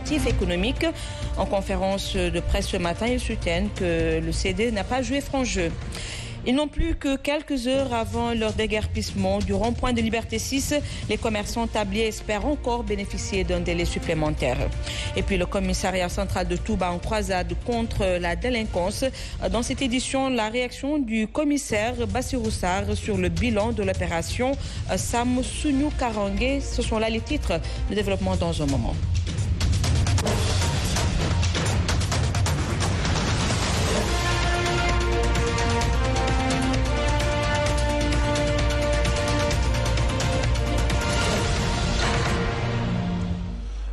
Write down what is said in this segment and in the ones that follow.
motif économique. En conférence de presse ce matin, ils soutiennent que le CDE n'a pas joué franc jeu. Ils n'ont plus que quelques heures avant leur déguerpissement du rond-point de Liberté 6. Les commerçants tabliers espèrent encore bénéficier d'un délai supplémentaire. Et puis le commissariat central de Touba en croisade contre la délinquance. Dans cette édition, la réaction du commissaire Bassirou Sarr sur le bilan de l'opération Sam Sunyou Karangé. Ce sont là les titres de développement dans un moment.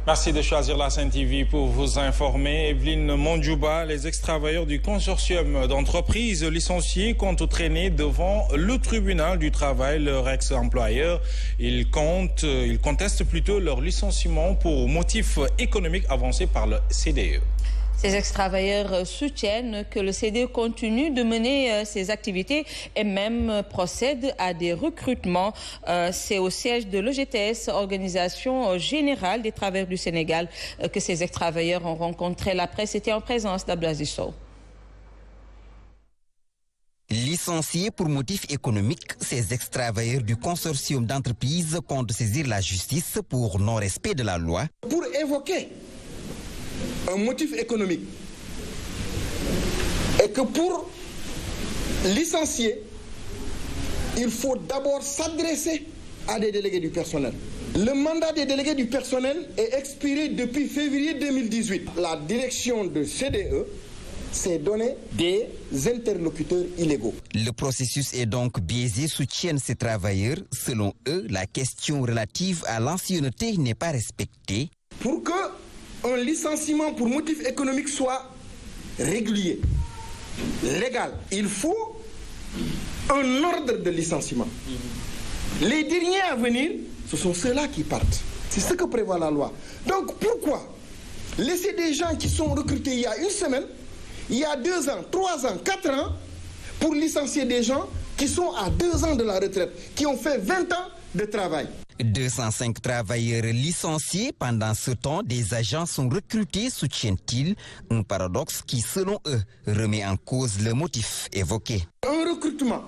Merci de choisir la Sen TV pour vous informer. Evelyne Mondjouba, les ex-travailleurs du consortium d'entreprises licenciés comptent traîner devant le tribunal du travail leur ex-employeur. Ils contestent plutôt leur licenciement pour motif économique avancé par le CDE. Ces ex-travailleurs soutiennent que le CDE continue de mener ses activités et même procède à des recrutements. C'est au siège de l'OGTS, Organisation Générale des Travailleurs du Sénégal, que ces ex-travailleurs ont rencontré la presse. C'était en présence d'Abdoulaziz Sow. Licenciés pour motif économique, ces ex-travailleurs du consortium d'entreprises comptent saisir la justice pour non-respect de la loi. Pour évoquer un motif économique et que pour licencier, il faut d'abord s'adresser à des délégués du personnel. Le mandat des délégués du personnel est expiré depuis février 2018. La direction de CDE s'est donné des interlocuteurs illégaux. Le processus est donc biaisé, soutiennent ces travailleurs. Selon eux, la question relative à l'ancienneté n'est pas respectée. Pour que un licenciement pour motif économique soit régulier, légal, il faut un ordre de licenciement. Les derniers à venir, ce sont ceux-là qui partent. C'est ce que prévoit la loi. Donc pourquoi laisser des gens qui sont recrutés il y a une semaine, il y a 2 ans, 3 ans, 4 ans, pour licencier des gens qui sont à 2 ans de la retraite, qui ont fait 20 ans de travail. 205 travailleurs licenciés. Pendant ce temps, des agents sont recrutés, soutiennent-ils. Un paradoxe qui, selon eux, remet en cause le motif évoqué. Un recrutement,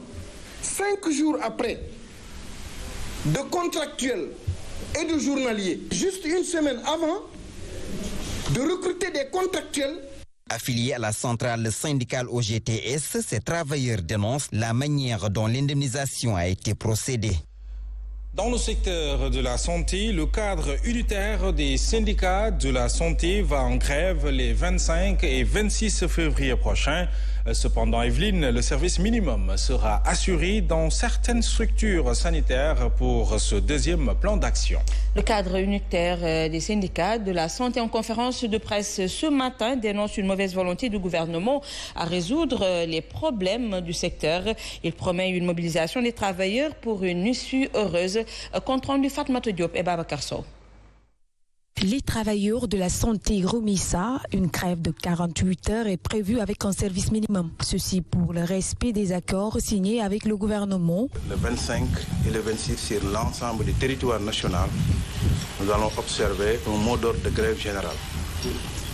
5 jours après, de contractuels et de journaliers, juste une semaine avant, de recruter des contractuels. Affiliés à la centrale syndicale OGTS, ces travailleurs dénoncent la manière dont l'indemnisation a été procédée. Dans le secteur de la santé, le cadre unitaire des syndicats de la santé va en grève les 25 et 26 février prochains. Cependant, Evelyne, le service minimum sera assuré dans certaines structures sanitaires pour ce deuxième plan d'action. Le cadre unitaire des syndicats de la santé en conférence de presse ce matin dénonce une mauvaise volonté du gouvernement à résoudre les problèmes du secteur. Il promet une mobilisation des travailleurs pour une issue heureuse. Compte rendu Fatmata Diop et Babacar Sow. Les travailleurs de la santé Romissa, une grève de 48 heures est prévue avec un service minimum. Ceci pour le respect des accords signés avec le gouvernement. Le 25 et le 26 sur l'ensemble du territoire national, nous allons observer un mot d'ordre de grève générale.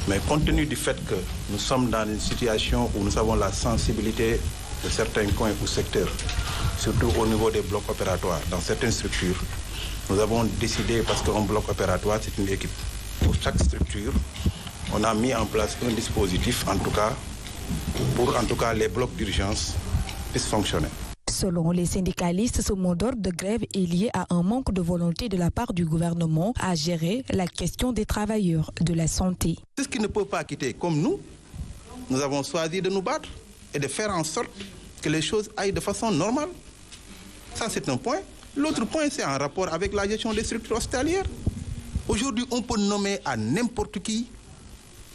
Mais compte tenu du fait que nous sommes dans une situation où nous avons la sensibilité de certains coins ou secteurs, surtout au niveau des blocs opératoires, dans certaines structures, nous avons décidé, parce qu'un bloc opératoire, c'est une équipe. Pour chaque structure, on a mis en place un dispositif, en tout cas, pour les blocs d'urgence puissent fonctionner. Selon les syndicalistes, ce mot d'ordre de grève est lié à un manque de volonté de la part du gouvernement à gérer la question des travailleurs de la santé. Ceux qui ne peuvent pas quitter comme nous avons choisi de nous battre et de faire en sorte que les choses aillent de façon normale. Ça, c'est un point. L'autre point, c'est en rapport avec la gestion des structures hospitalières. Aujourd'hui, on peut nommer à n'importe qui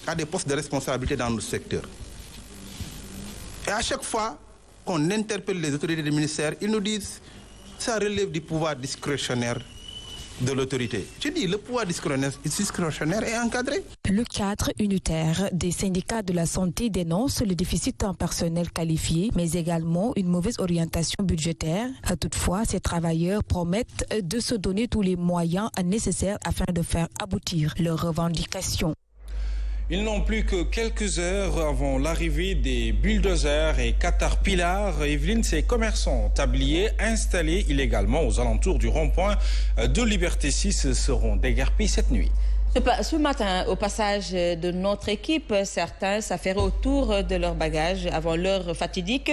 à des postes de responsabilité dans notre secteur. Et à chaque fois qu'on interpelle les autorités du ministère, ils nous disent que ça relève du pouvoir discrétionnaire de l'autorité. Je dis, le pouvoir discrétionnaire est encadré. Le cadre unitaire des syndicats de la santé dénonce le déficit en personnel qualifié, mais également une mauvaise orientation budgétaire. Toutefois, ces travailleurs promettent de se donner tous les moyens nécessaires afin de faire aboutir leurs revendications. Ils n'ont plus que quelques heures avant l'arrivée des bulldozers et caterpillars. Evelyne, ces commerçants tabliers installés illégalement aux alentours du rond-point de Liberté 6 seront déguerpis cette nuit. Ce matin, au passage de notre équipe, certains s'affairaient autour de leurs bagages avant l'heure fatidique,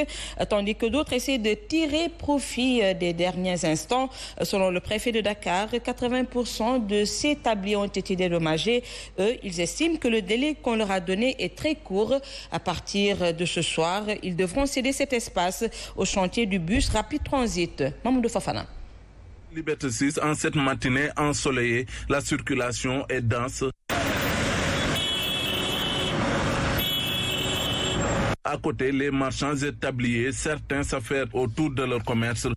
tandis que d'autres essaient de tirer profit des derniers instants. Selon le préfet de Dakar, 80% de ces tabliers ont été dédommagés. Eux, ils estiment que le délai qu'on leur a donné est très court. À partir de ce soir, ils devront céder cet espace au chantier du bus Rapid Transit. Mamoudou Fofana. Liberté 6, en cette matinée ensoleillée, la circulation est dense. À côté, les marchands et tabliers, certains s'affairent autour de leur commerce.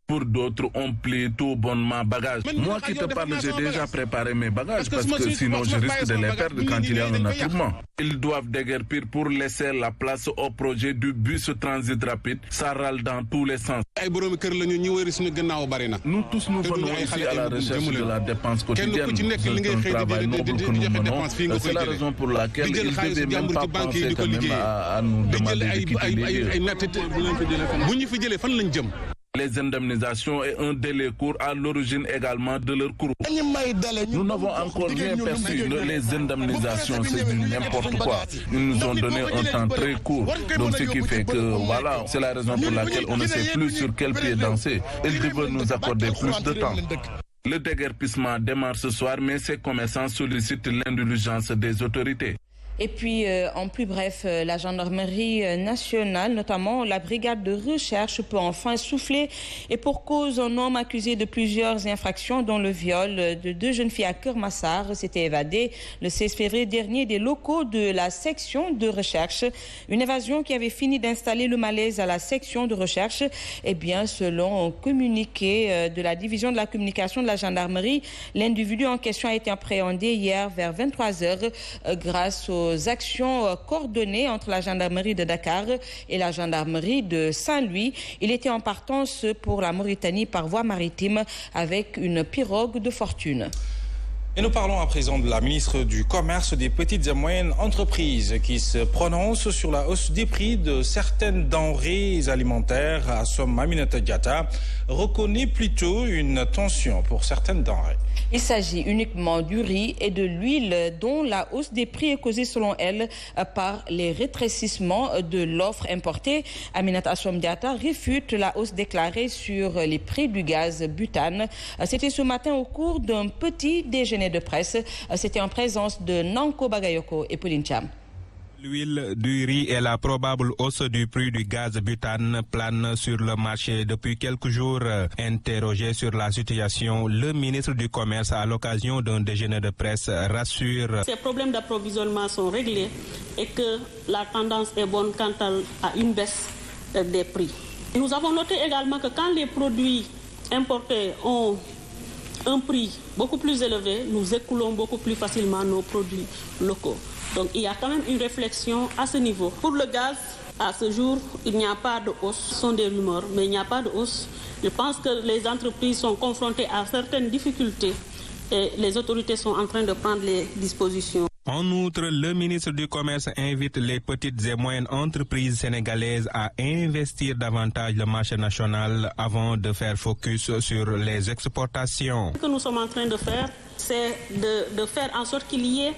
Pour d'autres, on plie tout bonnement bagages. Moi qui te parle, j'ai déjà préparé mes bagages parce que sinon je risque de les perdre quand il y a un attroupement. Ils doivent déguerpir pour laisser la place au projet du bus transit rapide. Ça râle dans tous les sens. Nous tous nous venons ici à la recherche de la dépense quotidienne. C'est un travail noble que nous menons. C'est la raison pour laquelle ils ne devaient même pas penser quand même à nous demander de quitter les lieux. Les indemnisations et un délai court à l'origine également de leur cours. Nous n'avons encore rien perçu. Les indemnisations, c'est du n'importe quoi. Ils nous ont donné un temps très court. Donc ce qui fait que, voilà, c'est la raison pour laquelle on ne sait plus sur quel pied danser. Ils devraient nous accorder plus de temps. Le déguerpissement démarre ce soir, mais ces commerçants sollicitent l'indulgence des autorités. Et puis, en plus bref, la gendarmerie nationale, notamment la brigade de recherche, peut enfin souffler. Et pour cause, un homme accusé de plusieurs infractions, dont le viol de 2 jeunes filles à Kermassar, s'était évadé le 16 février dernier des locaux de la section de recherche. Une évasion qui avait fini d'installer le malaise à la section de recherche. Eh bien, selon un communiqué de la division de la communication de la gendarmerie, l'individu en question a été appréhendé hier vers 23h grâce aux actions coordonnées entre la gendarmerie de Dakar et la gendarmerie de Saint-Louis. Il était en partance pour la Mauritanie par voie maritime avec une pirogue de fortune. Et nous parlons à présent de la ministre du Commerce, des petites et moyennes entreprises qui se prononce sur la hausse des prix de certaines denrées alimentaires. Assom Aminata Diatta reconnaît plutôt une tension pour certaines denrées. Il s'agit uniquement du riz et de l'huile dont la hausse des prix est causée selon elle par les rétrécissements de l'offre importée. Aminata Assom Diatta réfute la hausse déclarée sur les prix du gaz butane. C'était ce matin au cours d'un petit déjeuner de presse. C'était en présence de Nanko Bagayoko et Pauline Cham. L'huile, du riz et la probable hausse du prix du gaz butane planent sur le marché depuis quelques jours. Interrogé sur la situation, le ministre du Commerce, à l'occasion d'un déjeuner de presse, rassure. Ces problèmes d'approvisionnement sont réglés et que la tendance est bonne quant à une baisse des prix. Nous avons noté également que quand les produits importés ont un prix beaucoup plus élevé, nous écoulons beaucoup plus facilement nos produits locaux. Donc il y a quand même une réflexion à ce niveau. Pour le gaz, à ce jour, il n'y a pas de hausse. Ce sont des rumeurs, mais il n'y a pas de hausse. Je pense que les entreprises sont confrontées à certaines difficultés et les autorités sont en train de prendre les dispositions. En outre, le ministre du Commerce invite les petites et moyennes entreprises sénégalaises à investir davantage le marché national avant de faire focus sur les exportations. Ce que nous sommes en train de faire, c'est de faire en sorte qu'il y ait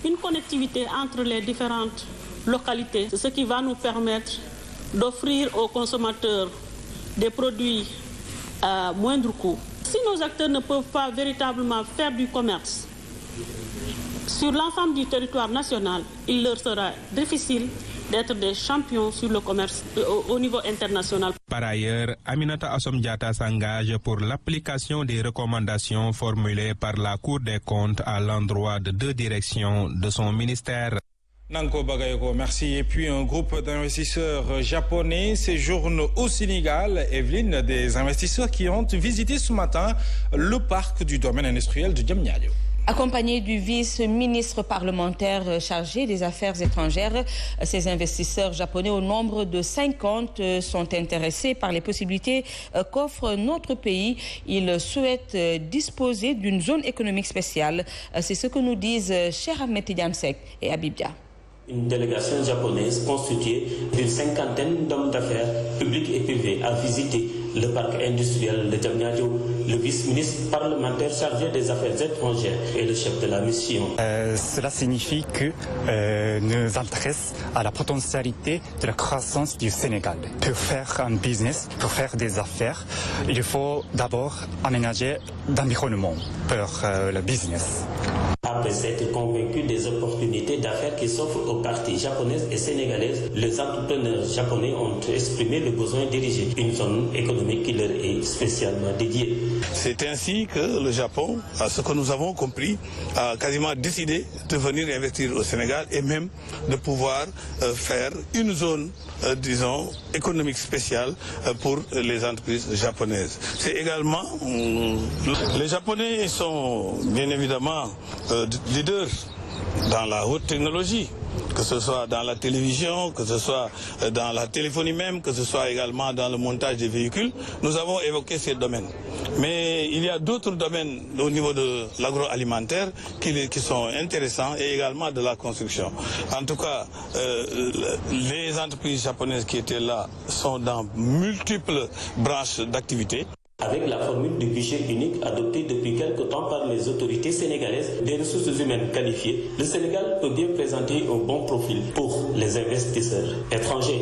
une connectivité entre les différentes localités. C'est ce qui va nous permettre d'offrir aux consommateurs des produits à moindre coût. Si nos acteurs ne peuvent pas véritablement faire du commerce sur l'ensemble du territoire national, il leur sera difficile d'être des champions sur le commerce au niveau international. Par ailleurs, Aminata Assom Diatta s'engage pour l'application des recommandations formulées par la Cour des comptes à l'endroit de 2 directions de son ministère. Nanko Bagayoko, merci. Et puis un groupe d'investisseurs japonais séjourne au Sénégal. Evelyne, des investisseurs qui ont visité ce matin le parc du domaine industriel de Diamniadio. Accompagnés du vice-ministre parlementaire chargé des affaires étrangères, ces investisseurs japonais au nombre de 50 sont intéressés par les possibilités qu'offre notre pays. Ils souhaitent disposer d'une zone économique spéciale. C'est ce que nous disent Cheikh Ahmed Tidiane Seck et Abibia. Une délégation japonaise constituée d'une 50aine d'hommes d'affaires publics et privés a visité le parc industriel de Diamniadio. Le vice-ministre parlementaire chargé des affaires étrangères et le chef de la mission. Cela signifie que nous intéressons à la potentialité de la croissance du Sénégal. Pour faire un business, pour faire des affaires, il faut d'abord aménager l'environnement pour le business. Après s'être convaincus des opportunités d'affaires qui s'offrent aux parties japonaises et sénégalaises, les entrepreneurs japonais ont exprimé le besoin d'ériger une zone économique qui leur est spécialement dédiée. C'est ainsi que le Japon, à ce que nous avons compris, a quasiment décidé de venir investir au Sénégal et même de pouvoir faire une zone, disons, économique spéciale pour les entreprises japonaises. C'est également, les Japonais sont bien évidemment leaders dans la haute technologie, que ce soit dans la télévision, que ce soit dans la téléphonie même, que ce soit également dans le montage des véhicules. Nous avons évoqué ces domaines. Mais il y a d'autres domaines au niveau de l'agroalimentaire qui sont intéressants et également de la construction. En tout cas, les entreprises japonaises qui étaient là sont dans multiples branches d'activité. Avec la formule du guichet unique adoptée depuis quelque temps par les autorités sénégalaises des ressources humaines qualifiées, le Sénégal peut bien présenter un bon profil pour les investisseurs étrangers.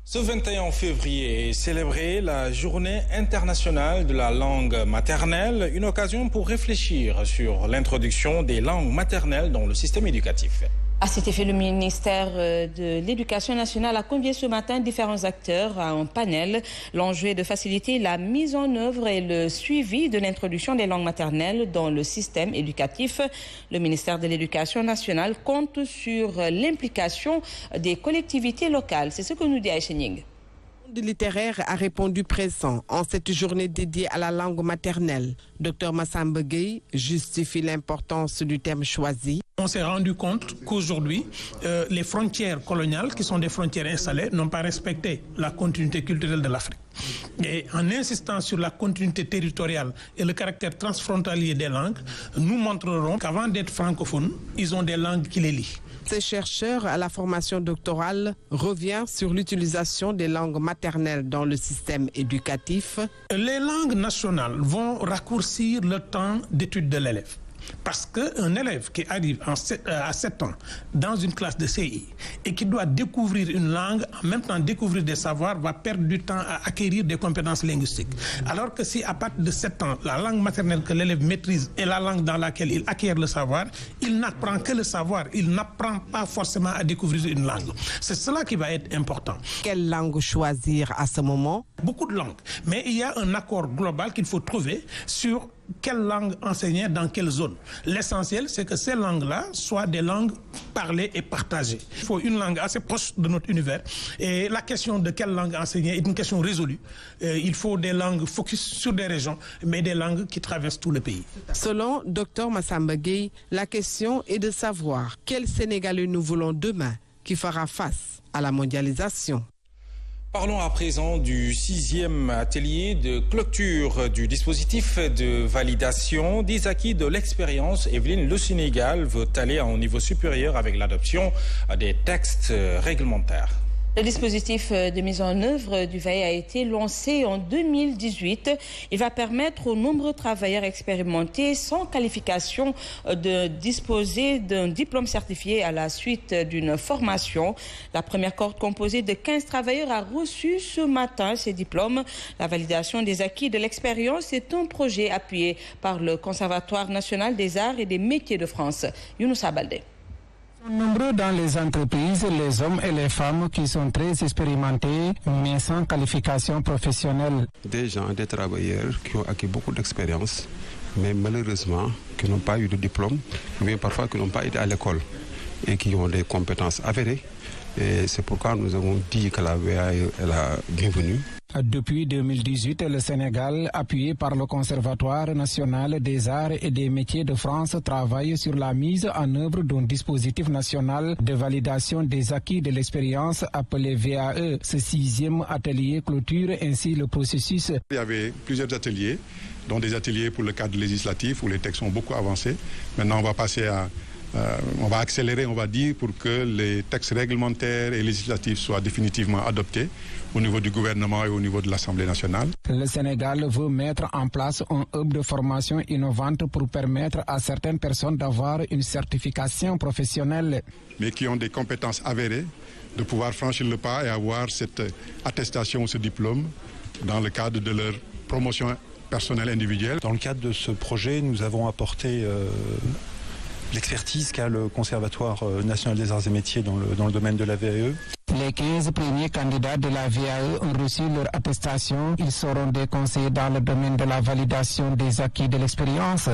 Ce 21 février est célébrée la Journée internationale de la langue maternelle, une occasion pour réfléchir sur l'introduction des langues maternelles dans le système éducatif. À cet effet, le ministère de l'Éducation nationale a convié ce matin différents acteurs à un panel. L'enjeu est de faciliter la mise en œuvre et le suivi de l'introduction des langues maternelles dans le système éducatif. Le ministère de l'Éducation nationale compte sur l'implication des collectivités locales. C'est ce que nous dit Aïcha Ning. Le monde littéraire a répondu présent en cette journée dédiée à la langue maternelle. Dr Massamba Gueye justifie l'importance du thème choisi. On s'est rendu compte qu'aujourd'hui, les frontières coloniales, qui sont des frontières installées, n'ont pas respecté la continuité culturelle de l'Afrique. Et en insistant sur la continuité territoriale et le caractère transfrontalier des langues, nous montrerons qu'avant d'être francophones, ils ont des langues qui les lient. Ces chercheurs à la formation doctorale revient sur l'utilisation des langues maternelles dans le système éducatif. Les langues nationales vont raccourcir le temps d'étude de l'élève. Parce qu'un élève qui arrive à 7 ans dans une classe de CI et qui doit découvrir une langue, en même temps découvrir des savoirs, va perdre du temps à acquérir des compétences linguistiques. Alors que si à partir de 7 ans, la langue maternelle que l'élève maîtrise est la langue dans laquelle il acquiert le savoir, il n'apprend que le savoir, il n'apprend pas forcément à découvrir une langue. C'est cela qui va être important. Quelle langue choisir à ce moment? Beaucoup de langues, mais il y a un accord global qu'il faut trouver sur quelle langue enseigner dans quelle zone. L'essentiel, c'est que ces langues-là soient des langues parlées et partagées. Il faut une langue assez proche de notre univers. Et la question de quelle langue enseigner est une question résolue. Il faut des langues focus sur des régions, mais des langues qui traversent tout le pays. Selon Dr Massamba Gueye, la question est de savoir quel Sénégalais nous voulons demain qui fera face à la mondialisation. Parlons à présent du 6e atelier de clôture du dispositif de validation des acquis de l'expérience. Evelyne, le Sénégal veut aller à un niveau supérieur avec l'adoption des textes réglementaires. Le dispositif de mise en œuvre du VAE a été lancé en 2018. Il va permettre aux nombreux travailleurs expérimentés sans qualification de disposer d'un diplôme certifié à la suite d'une formation. La première cohorte composée de 15 travailleurs a reçu ce matin ces diplômes. La validation des acquis de l'expérience est un projet appuyé par le Conservatoire national des arts et des métiers de France. Younoussa Baldé. Nombreux dans les entreprises, les hommes et les femmes qui sont très expérimentés, mais sans qualification professionnelle. Des gens, des travailleurs qui ont acquis beaucoup d'expérience, mais malheureusement qui n'ont pas eu de diplôme, ou bien parfois qui n'ont pas été à l'école et qui ont des compétences avérées. Et c'est pourquoi nous avons dit que la VAE est la bienvenue. Depuis 2018, le Sénégal, appuyé par le Conservatoire national des arts et des métiers de France, travaille sur la mise en œuvre d'un dispositif national de validation des acquis de l'expérience appelé VAE. Ce 6e atelier clôture ainsi le processus. Il y avait plusieurs ateliers, dont des ateliers pour le cadre législatif où les textes ont beaucoup avancé. Maintenant, on va passer à... on va accélérer, on va dire, pour que les textes réglementaires et législatifs soient définitivement adoptés au niveau du gouvernement et au niveau de l'Assemblée nationale. Le Sénégal veut mettre en place un hub de formation innovante pour permettre à certaines personnes d'avoir une certification professionnelle. Mais qui ont des compétences avérées, de pouvoir franchir le pas et avoir cette attestation ou ce diplôme dans le cadre de leur promotion personnelle individuelle. Dans le cadre de ce projet, nous avons apporté... l'expertise qu'a le Conservatoire national des arts et métiers dans le domaine de la VAE. Les 15 premiers candidats de la VAE ont reçu leur attestation. Ils seront des conseillers dans le domaine de la validation des acquis de l'expérience.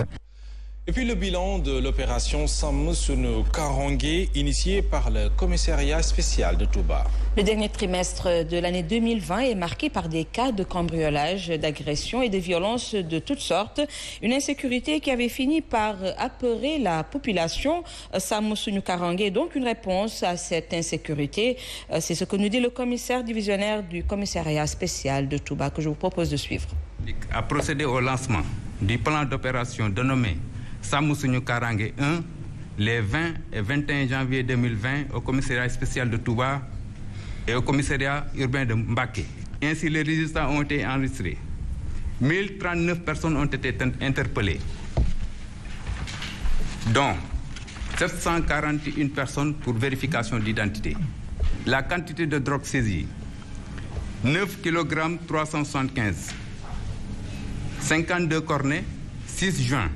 Et puis le bilan de l'opération Sàmm Sunu Karange initiée par le commissariat spécial de Touba. Le dernier trimestre de l'année 2020 est marqué par des cas de cambriolage, d'agression et de violence de toutes sortes. Une insécurité qui avait fini par apeurer la population. Sàmm Sunu Karange est donc une réponse à cette insécurité. C'est ce que nous dit le commissaire divisionnaire du commissariat spécial de Touba que je vous propose de suivre. A procédé au lancement du plan d'opération dénommé Sàmm Sunu Karange 1 les 20 et 21 janvier 2020 au commissariat spécial de Touba et au commissariat urbain de Mbacké. Ainsi, les résultats ont été enregistrés. 1039 personnes ont été interpellées, dont 741 personnes pour vérification d'identité. La quantité de drogue saisie, 9 kg 375, 52 cornets, 6 joints.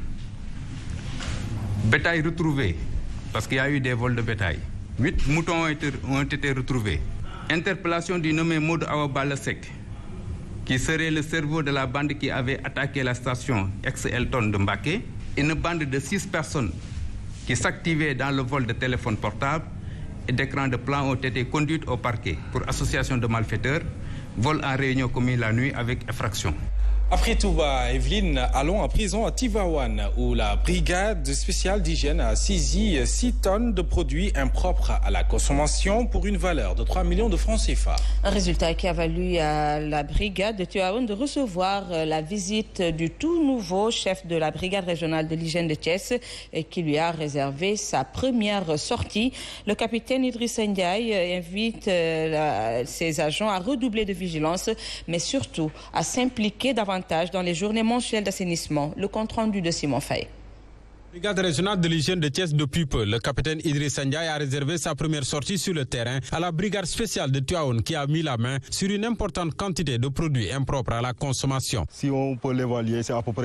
Bétail retrouvé, parce qu'il y a eu des vols de bétail. 8 moutons ont été retrouvés. Interpellation du nommé Modou Awa Balla Seck, qui serait le cerveau de la bande qui avait attaqué la station ex-Elton de Mbacké. Une bande de 6 personnes qui s'activaient dans le vol de téléphones portables et d'écrans de plan ont été conduites au parquet pour association de malfaiteurs, vol en réunion commis la nuit avec effraction. Après Touba, Evelyne, allons à prison à Tivaouane, où la brigade spéciale d'hygiène a saisi 6 tonnes de produits impropres à la consommation pour une valeur de 3 millions de francs CFA. Un résultat qui a valu à la brigade de Tivaouane de recevoir la visite du tout nouveau chef de la brigade régionale de l'hygiène de Thiès, qui lui a réservé sa première sortie. Le capitaine Idrissa Ndiaye invite ses agents à redoubler de vigilance, mais surtout à s'impliquer davantage dans les journées mensuelles d'assainissement. Le compte-rendu de Simon Faye. Brigade régionale de l'hygiène de Thiès depuis peu, le capitaine Idrissa Ndiaye a réservé sa première sortie sur le terrain à la brigade spéciale de Tivaouane qui a mis la main sur une importante quantité de produits impropres à la consommation. Si on peut l'évaluer, c'est à peu près